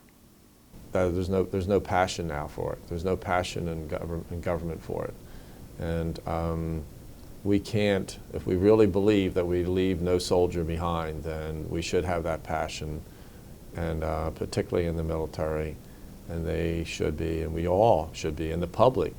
There's no passion now for it. There's no passion in government for it. And we can't, if we really believe that we leave no soldier behind, then we should have that passion, and particularly in the military, and they should be, and we all should be, and the public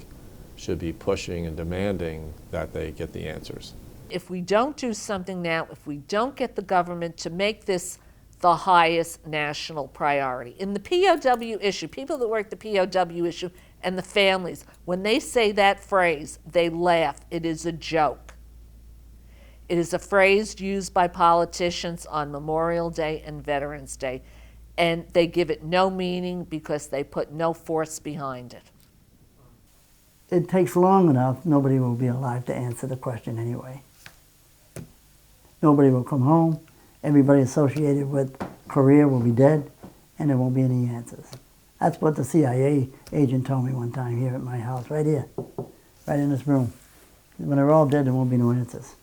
should be pushing and demanding that they get the answers. If we don't do something now, if we don't get the government to make this the highest national priority. In the POW issue, people that work the POW issue and the families, when they say that phrase, they laugh. It is a joke. It is a phrase used by politicians on Memorial Day and Veterans Day, and they give it no meaning because they put no force behind it. It takes long enough, nobody will be alive to answer the question anyway. Nobody will come home. Everybody associated with Korea will be dead, and there won't be any answers. That's what the CIA agent told me one time here at my house, right here, right in this room. When they're all dead, there won't be no answers.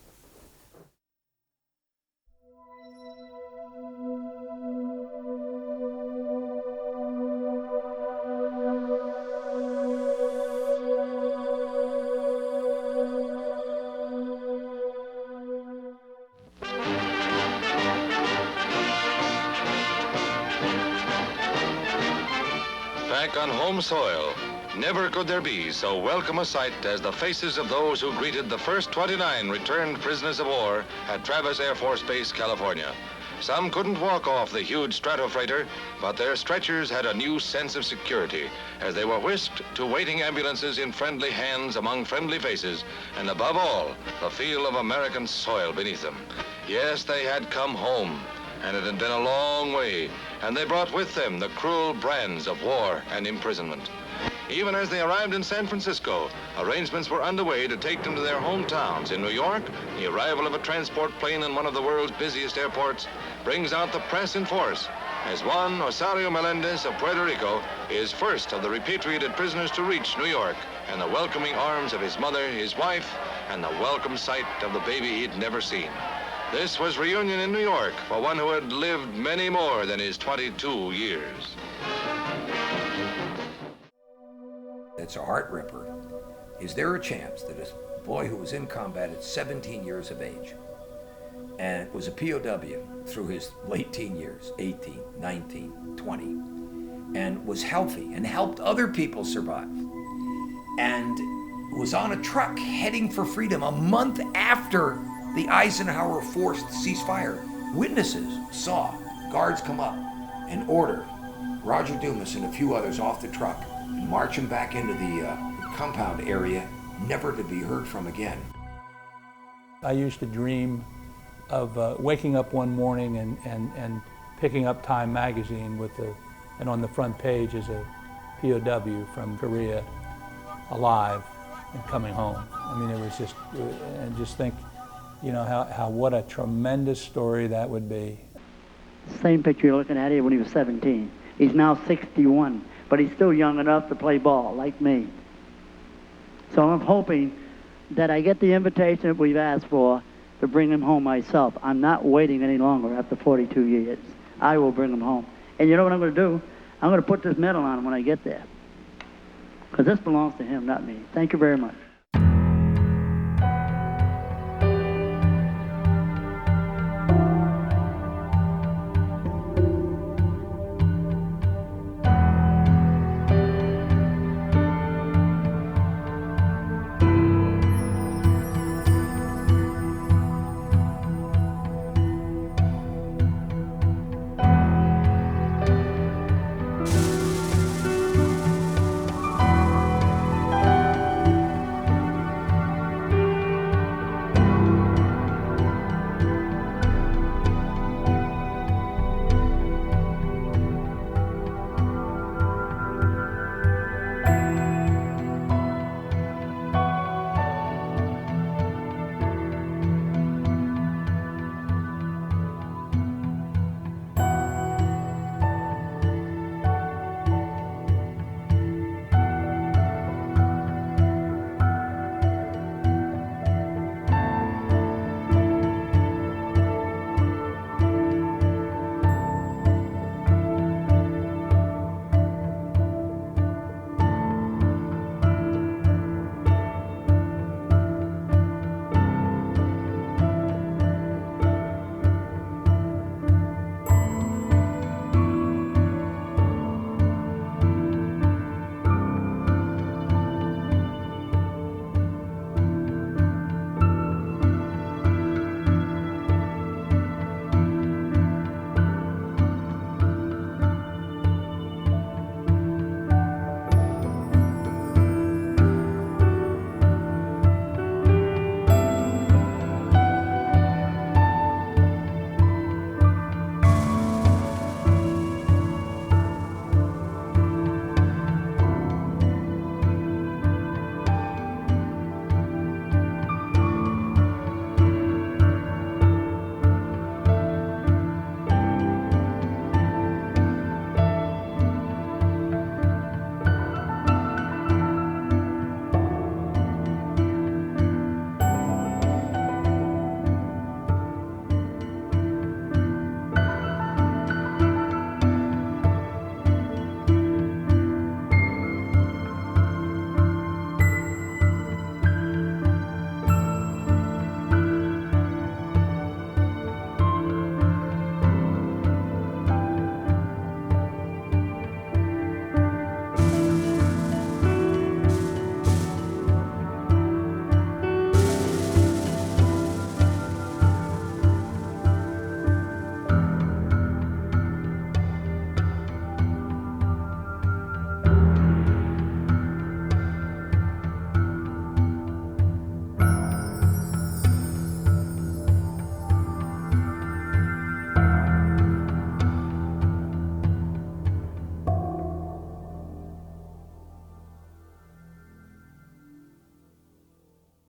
Back on home soil, never could there be so welcome a sight as the faces of those who greeted the first 29 returned prisoners of war at Travis Air Force Base, California. Some couldn't walk off the huge Stratofreighter, but their stretchers had a new sense of security as they were whisked to waiting ambulances in friendly hands among friendly faces, and above all, the feel of American soil beneath them. Yes, they had come home, and it had been a long way, and they brought with them the cruel brands of war and imprisonment. Even as they arrived in San Francisco, arrangements were underway to take them to their hometowns. In New York, the arrival of a transport plane in one of the world's busiest airports brings out the press in force, as Juan Osorio Melendez of Puerto Rico is first of the repatriated prisoners to reach New York, and the welcoming arms of his mother, his wife, and the welcome sight of the baby he'd never seen. This was reunion in New York for one who had lived many more than his 22 years. It's a heart ripper. is there a chance that a boy who was in combat at 17 years of age and was a POW through his late teen years, 18, 19, 20, and was healthy and helped other people survive, and was on a truck heading for freedom a month after the Eisenhower forced ceasefire. Witnesses saw guards come up and order Roger Dumas and a few others off the truck and march him back into the compound area, never to be heard from again. I used to dream of waking up one morning and picking up Time magazine and on the front page is a POW from Korea alive and coming home. I mean, it was just, and just think, you know, what a tremendous story that would be. Same picture you're looking at here when he was 17. He's now 61, but he's still young enough to play ball, like me. So I'm hoping that I get the invitation that we've asked for to bring him home myself. I'm not waiting any longer after 42 years. I will bring him home. And you know what I'm going to do? I'm going to put this medal on him when I get there. Because this belongs to him, not me. Thank you very much.